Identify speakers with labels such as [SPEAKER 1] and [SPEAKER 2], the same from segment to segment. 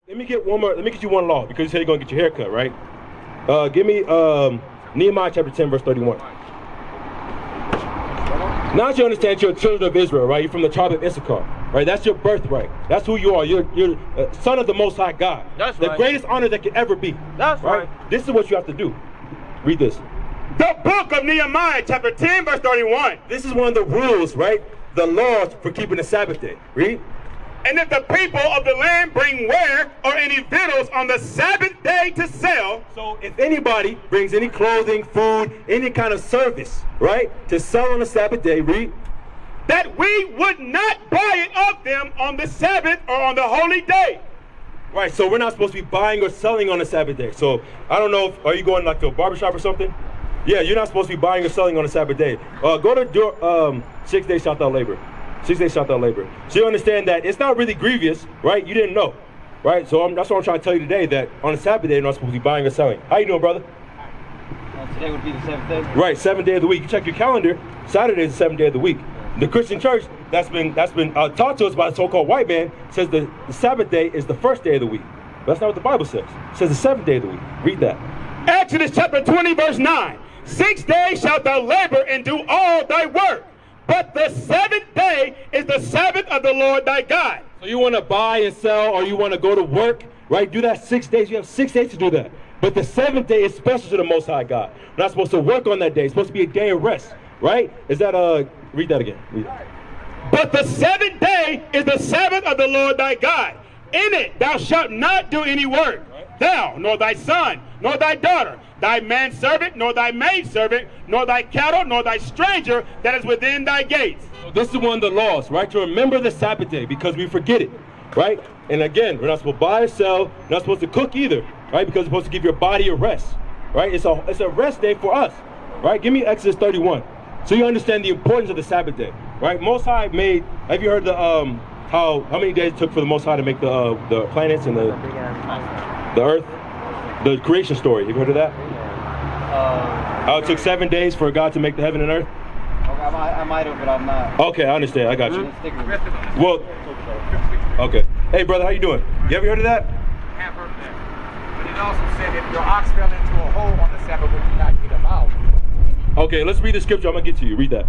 [SPEAKER 1] Let me get you one law, because you said you're going to get your hair cut, right? Give me Nehemiah chapter 10, verse 31. Now that you understand you're children of Israel, right? You're from the tribe of Issachar, right? That's your birthright. That's who you are. You're son of the Most High God.
[SPEAKER 2] That's
[SPEAKER 1] the
[SPEAKER 2] right.
[SPEAKER 1] greatest honor that could ever be.
[SPEAKER 2] That's right.
[SPEAKER 1] This is what you have to do. Read this.
[SPEAKER 3] The book of Nehemiah, chapter 10, verse 31.
[SPEAKER 1] This is one of the rules, right? The laws for keeping the Sabbath day. Read.
[SPEAKER 3] And if the people of the land bring ware or any victuals on the Sabbath day to sell.
[SPEAKER 1] So if anybody brings any clothing, food, any kind of service, right, to sell on the Sabbath day, read.
[SPEAKER 3] That we would not buy it of them on the Sabbath or on the holy day.
[SPEAKER 1] Right, so we're not supposed to be buying or selling on the Sabbath day. So I don't know, are you going like to a barbershop or something? Yeah, you're not supposed to be buying or selling on the Sabbath day. Go to 6 days shalt thou labor. 6 days shalt thou labor. So you understand that it's not really grievous, right? You didn't know, right? So that's what I'm trying to tell you today, that on the Sabbath day, you're not supposed to be buying or selling. How you doing, brother?
[SPEAKER 4] Today would be the 7th day?
[SPEAKER 1] Right, 7th day of the week. You check your calendar, Saturday is the 7th day of the week. The Christian church that's been taught to us by the so-called white man says the Sabbath day is the first day of the week. But that's not what the Bible says. It says the 7th day of the week. Read that.
[SPEAKER 3] Exodus chapter 20, verse 9. 6 days shalt thou labor and do all thy work. But the 7th day is the Sabbath of the Lord thy God.
[SPEAKER 1] So you want to buy and sell, or you want to go to work, right? Do that 6 days. You have 6 days to do that. But the 7th day is special to the Most High God. We're not supposed to work on that day. It's supposed to be a day of rest, right? Is that, read that again. Read it.
[SPEAKER 3] But the 7th day is the Sabbath of the Lord thy God. In it thou shalt not do any work. Thou, nor thy son, nor thy daughter, thy manservant, nor thy maidservant, nor thy cattle, nor thy stranger that is within thy gates.
[SPEAKER 1] So this is one of the laws, right? To remember the Sabbath day, because we forget it, right? And again, we're not supposed to buy or sell. We're not supposed to cook either, right? Because we're supposed to give your body a rest, right? It's a rest day for us, right? Give me Exodus 31, so you understand the importance of the Sabbath day, right? Most High made. Have you heard the how many days it took for the Most High to make the planets and the earth, the creation story? Have you heard of that? How it took 7 days for God to make the heaven and earth?
[SPEAKER 4] I might have, but I'm not.
[SPEAKER 1] Okay, I understand. I got you. Well, okay. Hey, brother, how you doing? You ever heard of that?
[SPEAKER 5] I have heard of that. But it also said if your ox fell into a hole on the Sabbath, would you not get him out?
[SPEAKER 1] Okay, let's read the scripture. I'm going to get to you. Read that.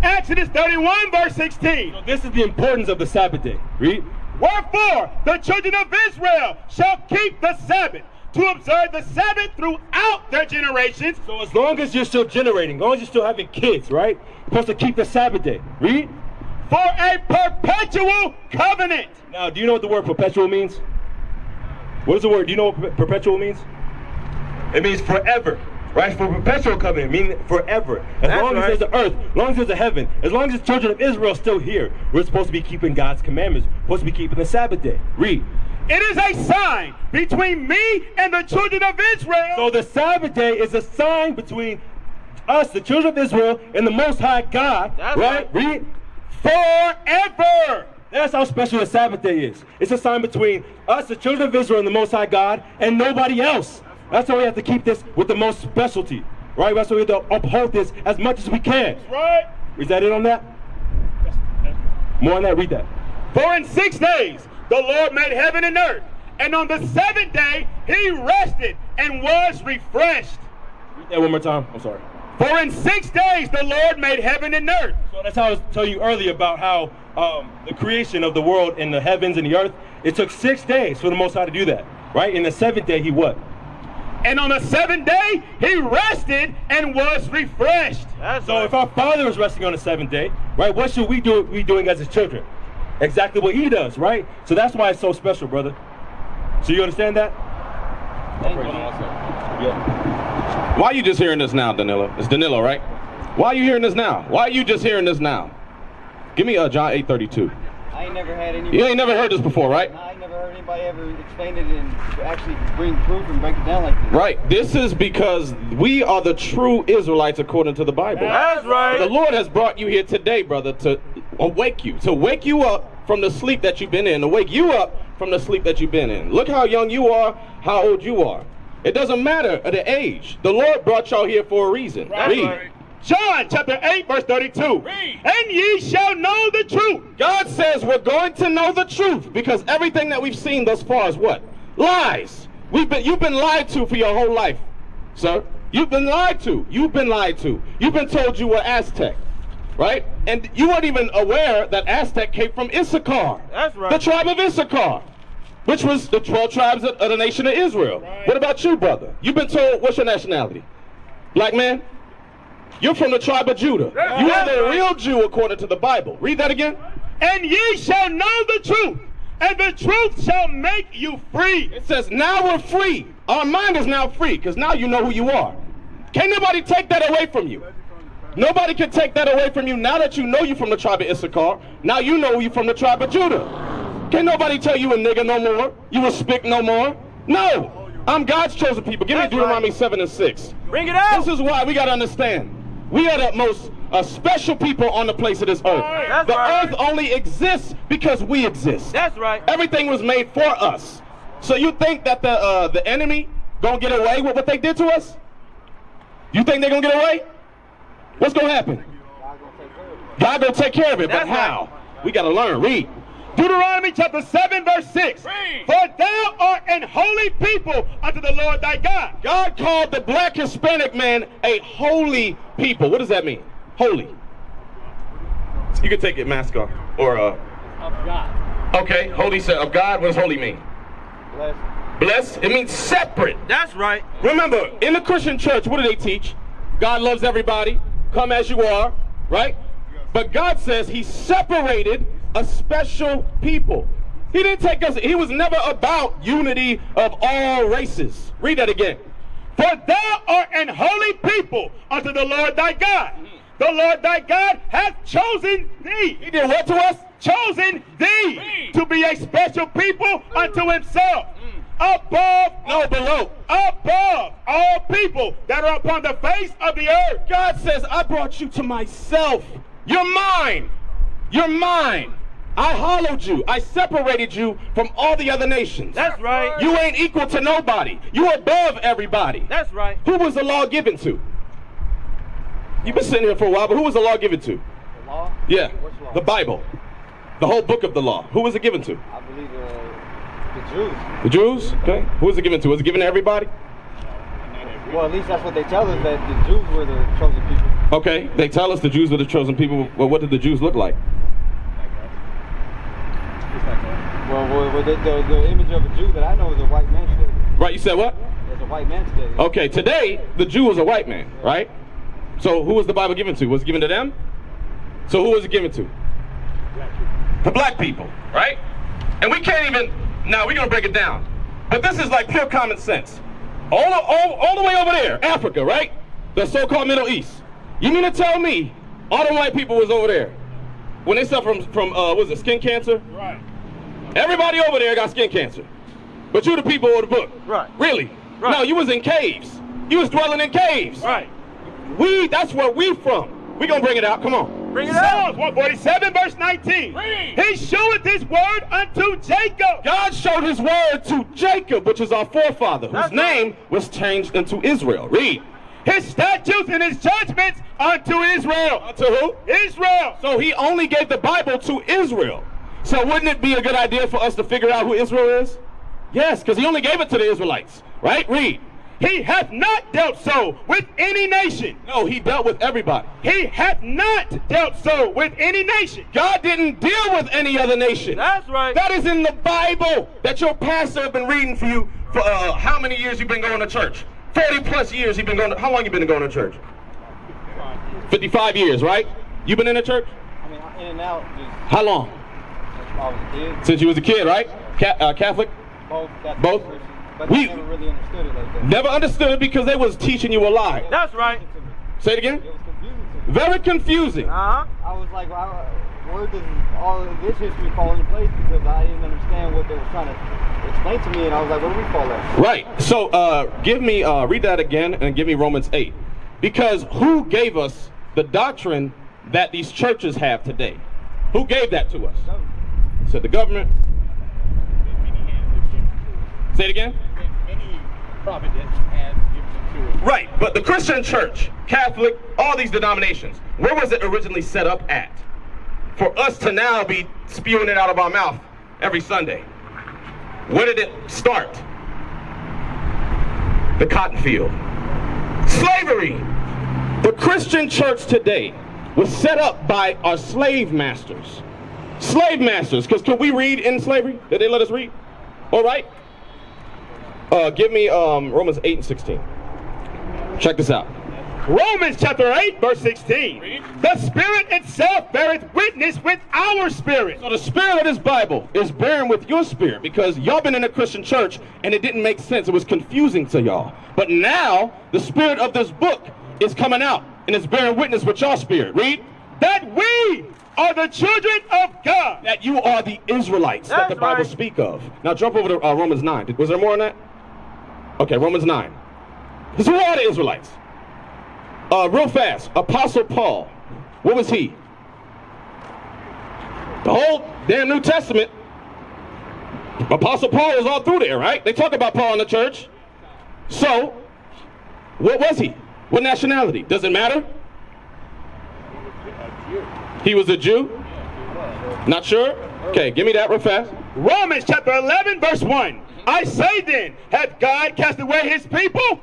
[SPEAKER 3] Exodus 31, verse 16.
[SPEAKER 1] So this is the importance of the Sabbath day. Read.
[SPEAKER 3] Wherefore the children of Israel shall keep the Sabbath, to observe the Sabbath throughout their generations.
[SPEAKER 1] So as long as you're still generating, as long as you're still having kids, right? You're supposed to keep the Sabbath day. Read.
[SPEAKER 3] For a perpetual covenant.
[SPEAKER 1] Now, do you know what the word perpetual means? What is the word? Do you know what perpetual means? It means forever, right? For perpetual covenant, meaning forever. As long as there's an earth, as long as there's a heaven, as long as the children of Israel are still here, we're supposed to be keeping God's commandments. We're supposed to be keeping the Sabbath day. Read.
[SPEAKER 3] It is a sign between me and the children of Israel.
[SPEAKER 1] So the Sabbath day is a sign between us, the children of Israel, and the Most High God.
[SPEAKER 2] That's
[SPEAKER 1] right? Read.
[SPEAKER 3] Forever.
[SPEAKER 1] That's how special the Sabbath day is. It's a sign between us, the children of Israel, and the Most High God, and nobody else. That's why we have to keep this with the most specialty, right? That's why we have to uphold this as much as we can.
[SPEAKER 3] That's right.
[SPEAKER 1] Is that it on that? More on that, read that.
[SPEAKER 3] For in 6 days the Lord made heaven and earth, and on the 7th day he rested and was refreshed.
[SPEAKER 1] Read that one more time. I'm sorry.
[SPEAKER 3] For in 6 days the Lord made heaven and earth.
[SPEAKER 1] So that's how I was telling you earlier about how the creation of the world and the heavens and the earth, it took 6 days for the Most High to do that, right? In the 7th day, he what?
[SPEAKER 3] And on the 7th day, he rested and was refreshed.
[SPEAKER 1] So if our Father is resting on the 7th day, right, what should we be doing as his children? Exactly what he does, right? So that's why it's so special, brother. So you understand that?
[SPEAKER 2] Yeah. Why are you just hearing this now, Danilo? It's Danilo, right? Why are you hearing this now? Why are you just hearing this now? Give me John 8:32.
[SPEAKER 4] I ain't never had anybody.
[SPEAKER 2] You ain't never heard this before, right?
[SPEAKER 4] I ain't never heard anybody ever explain it and actually bring proof and break it down like this.
[SPEAKER 2] Right. This is because we are the true Israelites according to the Bible.
[SPEAKER 3] That's right.
[SPEAKER 2] The Lord has brought you here today, brother, to wake you up from the sleep that you've been in, to wake you up from the sleep that you've been in. Look how young you are, how old you are. It doesn't matter the age. The Lord brought y'all here for a reason.
[SPEAKER 3] Right.
[SPEAKER 2] Read.
[SPEAKER 3] Right. John chapter 8, verse 32.
[SPEAKER 5] Read.
[SPEAKER 3] And ye shall know the truth.
[SPEAKER 2] God says we're going to know the truth because everything that we've seen thus far is what? Lies. You've been lied to for your whole life, sir. You've been lied to. You've been lied to. You've been told you were Aztec, right? And you weren't even aware that Aztec came from Issachar.
[SPEAKER 4] That's right.
[SPEAKER 2] The tribe of Issachar, which was the 12 tribes of the nation of Israel.
[SPEAKER 3] Right.
[SPEAKER 2] What about you, brother? You've been told, what's your nationality? Black man? You're from the tribe of Judah. You are the real Jew according to the Bible. Read that again.
[SPEAKER 3] And ye shall know the truth, and the truth shall make you free.
[SPEAKER 2] It says, now we're free. Our mind is now free because now you know who you are. Can't nobody take that away from you. Nobody can take that away from you now that you know you from the tribe of Issachar. Now you know you from the tribe of Judah. Can't nobody tell you a nigga no more. You a spick no more. No. I'm God's chosen people. Give me Deuteronomy 7 and 6.
[SPEAKER 4] Bring it out.
[SPEAKER 2] This is why we got to understand. We are the most special people on the place of this earth.
[SPEAKER 4] That's
[SPEAKER 2] The
[SPEAKER 4] right.
[SPEAKER 2] earth only exists because we exist.
[SPEAKER 4] That's right.
[SPEAKER 2] Everything was made for us. So you think that the enemy gonna get away with what they did to us? You think they're gonna get away? What's gonna happen? God gonna take care of it. But
[SPEAKER 4] That's
[SPEAKER 2] how? We gotta learn. Read.
[SPEAKER 3] Deuteronomy chapter 7, verse 6.
[SPEAKER 5] Read.
[SPEAKER 3] For thou art an holy people unto the Lord thy God.
[SPEAKER 2] God called the black Hispanic man a holy people. What does that mean? Holy. You can take it mask off. Or
[SPEAKER 4] Of God.
[SPEAKER 2] okay, holy of God. What does holy mean?
[SPEAKER 4] Bless.
[SPEAKER 2] Blessed. It means separate.
[SPEAKER 4] That's right.
[SPEAKER 2] Remember, in the Christian church, what do they teach? God loves everybody. Come as you are, right? But God says he separated a special people. He didn't take us, he was never about unity of all races. Read that again.
[SPEAKER 3] For thou art an holy people unto the Lord thy God. The Lord thy God hath chosen thee.
[SPEAKER 2] He did what to us?
[SPEAKER 3] Chosen thee to be a special people unto himself. Above,
[SPEAKER 2] No, below.
[SPEAKER 3] above all people that are upon the face of the earth.
[SPEAKER 2] God says, I brought you to myself. You're mine. You're mine. I hollowed you. I separated you from all the other nations.
[SPEAKER 4] That's right.
[SPEAKER 2] You ain't equal to nobody. You're above everybody.
[SPEAKER 4] That's right.
[SPEAKER 2] Who was the law given to? You've been sitting here for a while, but who was the law given to?
[SPEAKER 4] The law?
[SPEAKER 2] Yeah,
[SPEAKER 4] Which law?
[SPEAKER 2] the Bible. The whole book of the law. Who was it given to?
[SPEAKER 4] I believe the Jews.
[SPEAKER 2] The Jews? Okay. Who was it given to? Was it given to everybody?
[SPEAKER 4] Well, at least that's what they tell us, that the Jews were the chosen people.
[SPEAKER 2] Okay. They tell us the Jews were the chosen people. Well, what did the Jews look like?
[SPEAKER 4] Well, the image of a Jew that I know is a white man today.
[SPEAKER 2] Right, you said what?
[SPEAKER 4] There's a white man today.
[SPEAKER 2] Okay, today, the Jew was a white man, right? So who was the Bible given to? Was it given to them? So who was it given to? The black people, right? And we can't even, now we're going to break it down. But this is like pure common sense. All the way over there, Africa, right? The so-called Middle East. You mean to tell me all the white people was over there when they suffer from what was it, skin cancer?
[SPEAKER 3] Right.
[SPEAKER 2] Everybody over there got skin cancer. But you the people of the book.
[SPEAKER 4] Right.
[SPEAKER 2] Really?
[SPEAKER 4] Right.
[SPEAKER 2] No, you was in caves. You was dwelling in caves.
[SPEAKER 3] Right.
[SPEAKER 2] That's where we from. We gonna bring it out. Come on.
[SPEAKER 4] Bring it out.
[SPEAKER 3] Psalms 147, verse 19.
[SPEAKER 5] Read.
[SPEAKER 3] He showeth his word unto Jacob.
[SPEAKER 2] God showed his word to Jacob, which is our forefather, whose
[SPEAKER 4] That's
[SPEAKER 2] name was changed into Israel. Read.
[SPEAKER 3] His statutes and his judgments unto Israel.
[SPEAKER 2] To who?
[SPEAKER 3] Israel.
[SPEAKER 2] So he only gave the Bible to Israel. So wouldn't it be a good idea for us to figure out who Israel is? Yes, because he only gave it to the Israelites. Right? Read.
[SPEAKER 3] He hath not dealt so with any nation.
[SPEAKER 2] No, he dealt with everybody.
[SPEAKER 3] He hath not dealt so with any nation.
[SPEAKER 2] God didn't deal with any other nation.
[SPEAKER 4] That's right.
[SPEAKER 2] That is in the Bible that your pastor has been reading for you for how many years you've been going to church? 40 plus years you've been going to, how long you been going to church? 55 years, right? You been in the church?
[SPEAKER 4] I mean, in and out, just
[SPEAKER 2] How long?
[SPEAKER 4] since I was a kid.
[SPEAKER 2] Since you was a kid, right? Catholic?
[SPEAKER 4] Both. Catholic,
[SPEAKER 2] Both?
[SPEAKER 4] Christian, but
[SPEAKER 2] We-
[SPEAKER 4] I never really understood it like that.
[SPEAKER 2] Never understood it because they was teaching you a lie.
[SPEAKER 4] That's right.
[SPEAKER 2] Say it again?
[SPEAKER 4] It was confusing to me.
[SPEAKER 2] Very confusing.
[SPEAKER 4] I was like, where does all of this history fall into place? Because I didn't understand what they were trying to explain to me, and I was like, where do we fall at?
[SPEAKER 2] Right. So give me, read that again and give me Romans 8. Because who gave us the doctrine that these churches have today? Who gave that to us? Said the government. Say it again.
[SPEAKER 5] providence and given it to us.
[SPEAKER 2] Right, but the Christian church, Catholic, all these denominations, where was it originally set up at? For us to now be spewing it out of our mouth every Sunday. Where did it start? The cotton field. Slavery. The Christian church today was set up by our slave masters. Slave masters, because can we read in slavery? Did they let us read? All right. Give me Romans 8 and 16. Check this out.
[SPEAKER 3] Romans chapter 8, verse 16.
[SPEAKER 2] Read.
[SPEAKER 3] The Spirit itself beareth witness with our spirit.
[SPEAKER 2] So the spirit of this Bible is bearing with your spirit because y'all been in a Christian church and it didn't make sense. It was confusing to y'all. But now the spirit of this book is coming out and it's bearing witness with your spirit. Read.
[SPEAKER 3] That we are the children of God.
[SPEAKER 2] That you are the Israelites that the Bible speak of. Now jump over to Romans 9. Was there more on that? Okay, Romans 9. Because who are the Israelites? Real fast, Apostle Paul, what was he? The whole damn New Testament, Apostle Paul was all through there, right? They talk about Paul in the church. So, what was he? What nationality? Does it matter? He was a Jew? Not sure? Okay, give me that real fast.
[SPEAKER 3] Romans chapter 11, verse 1. I say then, hath God cast away his people?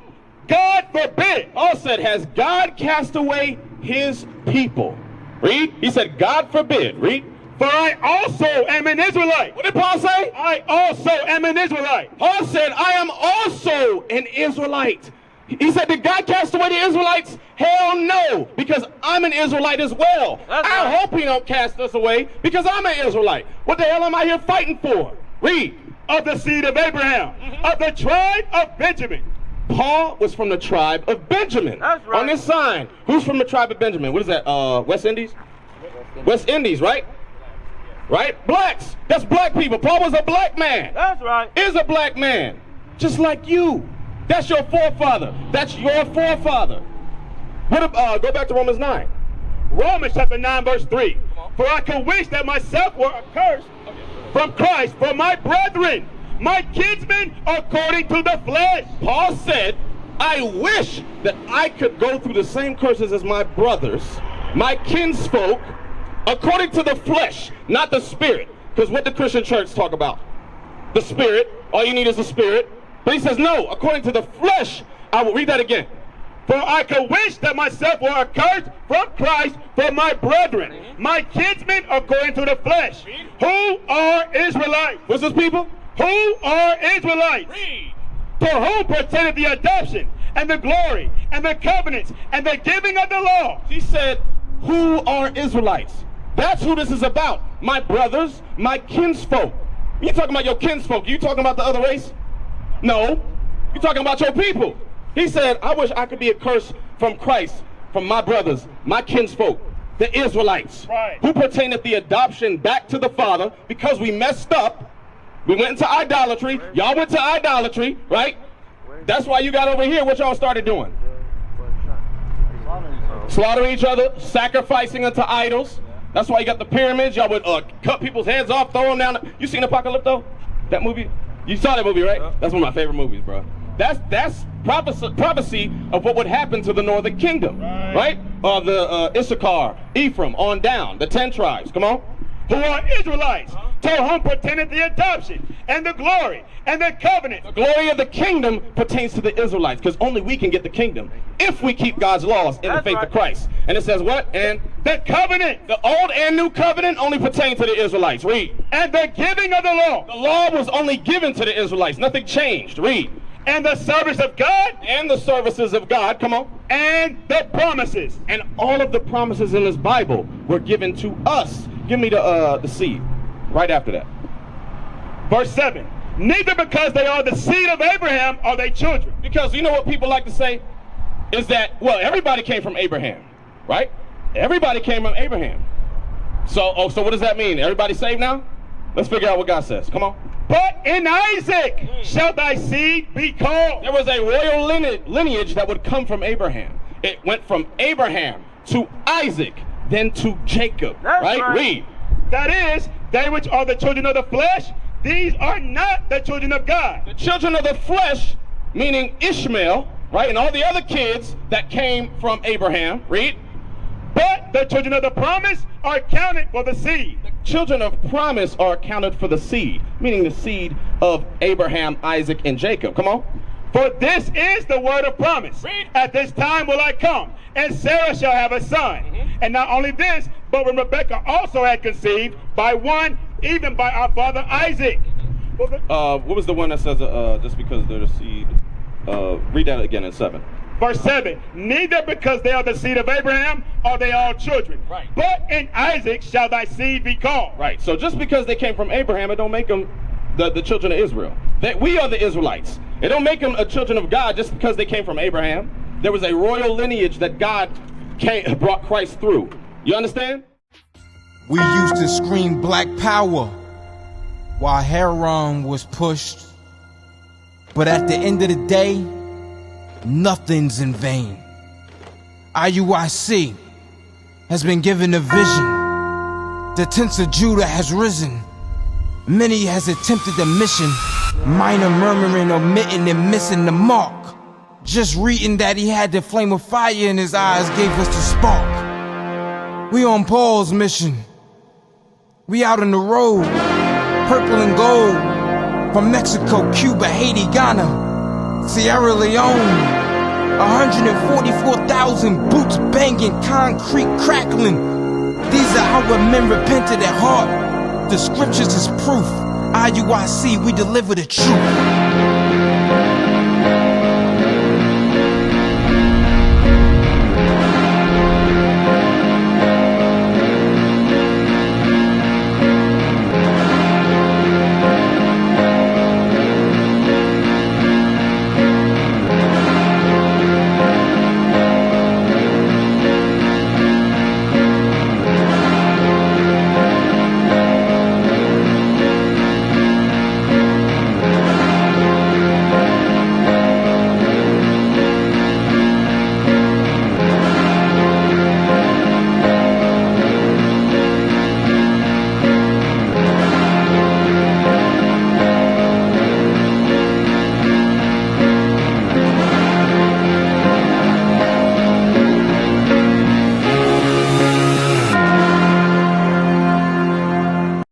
[SPEAKER 3] God forbid.
[SPEAKER 2] Paul said, has God cast away his people? Read. He said, God forbid. Read.
[SPEAKER 3] For I also am an Israelite.
[SPEAKER 2] What did Paul say?
[SPEAKER 3] I also am an Israelite.
[SPEAKER 2] Paul said, I am also an Israelite. He said, did God cast away the Israelites? Hell no, because I'm an Israelite as well. I hope he don't cast us away because I'm an Israelite. What the hell am I here fighting for? Read.
[SPEAKER 3] Of the seed of Abraham, of the tribe of Benjamin.
[SPEAKER 2] Paul was from the tribe of Benjamin.
[SPEAKER 3] That's right.
[SPEAKER 2] On this sign, who's from the tribe of Benjamin? What is that? West Indies? West Indies, right? Right? Blacks. That's black people. Paul was a black man.
[SPEAKER 3] That's right.
[SPEAKER 2] Is a black man. Just like you. That's your forefather. That's your forefather. Go back to Romans 9.
[SPEAKER 3] Romans chapter 9, verse 3. For I could wish that myself were accursed from Christ for my brethren, my kinsmen according to the flesh.
[SPEAKER 2] Paul said, I wish that I could go through the same curses as my brothers, my kinsfolk, according to the flesh, not the spirit. Because what the Christian church talk about? The spirit. All you need is the spirit. But he says, no, according to the flesh. I will read that again.
[SPEAKER 3] For I could wish that myself were accursed from Christ for my brethren, my kinsmen according to the flesh, who are Israelites.
[SPEAKER 2] What's this people?
[SPEAKER 3] Who are Israelites?
[SPEAKER 2] Read.
[SPEAKER 3] To whom pertaineth the adoption and the glory and the covenants and the giving of the law.
[SPEAKER 2] He said, who are Israelites? That's who this is about. My brothers, my kinsfolk. You talking about your kinsfolk? You talking about the other race? No. You talking about your people. He said, I wish I could be accursed from Christ, from my brothers, my kinsfolk, the Israelites,
[SPEAKER 3] right,
[SPEAKER 2] who pertaineth the adoption back to the Father because we messed up. We went into idolatry. Y'all went to idolatry, right? That's why you got over here. What y'all started doing? Slaughtering each other, sacrificing unto idols. That's why you got the pyramids. Y'all would cut people's heads off, throw them down. You seen Apocalypto? That movie? You saw that movie, right? That's one of my favorite movies, bro. That's prophecy of what would happen to the northern kingdom, right? The Issachar, Ephraim, on down, the 10 tribes. Come on.
[SPEAKER 3] Who are Israelites, to whom pertaineth the adoption and the glory and the covenant.
[SPEAKER 2] The glory of the kingdom pertains to the Israelites, because only we can get the kingdom if we keep God's laws in the faith of Christ. And it says what? And
[SPEAKER 3] the covenant.
[SPEAKER 2] The old and new covenant only pertain to the Israelites. Read.
[SPEAKER 3] And the giving of the law.
[SPEAKER 2] The law was only given to the Israelites. Nothing changed. Read.
[SPEAKER 3] And the service of God.
[SPEAKER 2] And the services of God. Come on.
[SPEAKER 3] And the promises.
[SPEAKER 2] And all of the promises in this Bible were given to us. Give me the seed. Right after that.
[SPEAKER 3] Verse 7. Neither because they are the seed of Abraham are they children.
[SPEAKER 2] Because you know what people like to say? Is that, well, everybody came from Abraham. Right? Everybody came from Abraham. So what does that mean? Everybody saved now? Let's figure out what God says. Come on.
[SPEAKER 3] But in Isaac shall thy seed be called.
[SPEAKER 2] There was a royal lineage that would come from Abraham. It went from Abraham to Isaac, then to Jacob.
[SPEAKER 3] That's right?
[SPEAKER 2] Read.
[SPEAKER 3] That is, they which are the children of the flesh, these are not the children of God.
[SPEAKER 2] The children of the flesh meaning Ishmael, right, and all the other kids that came from Abraham. Read.
[SPEAKER 3] But the children of the promise are counted for the seed.
[SPEAKER 2] The children of promise are counted for the seed, meaning the seed of Abraham, Isaac, and Jacob. Come on.
[SPEAKER 3] For this is the word of promise.
[SPEAKER 2] Read.
[SPEAKER 3] At this time will I come, and Sarah shall have a son. And not only this, but when Rebekah also had conceived by one, even by our father Isaac.
[SPEAKER 2] What was the one that says, just because they're the seed? Read that again in 7.
[SPEAKER 3] Verse 7, neither because they are the seed of Abraham are they all children,
[SPEAKER 2] Right.
[SPEAKER 3] but in Isaac shall thy seed be called.
[SPEAKER 2] Right. So just because they came from Abraham, it don't make them the children of Israel. That we are the Israelites. It don't make them a children of God just because they came from Abraham. There was a royal lineage that God brought Christ through. You understand?
[SPEAKER 6] We used to scream black power while Heron was pushed. But at the end of the day, nothing's in vain. IUIC has been given a vision. The tents of Judah has risen. Many has attempted the mission. Minor murmuring, omitting, and missing the mark. Just reading that he had the flame of fire in his eyes gave us the spark. We on Paul's mission. We out on the road, purple and gold. From Mexico, Cuba, Haiti, Ghana, Sierra Leone. 144,000 boots banging, concrete crackling. These are our men repented at heart. The scriptures is proof. IUIC, we deliver the truth.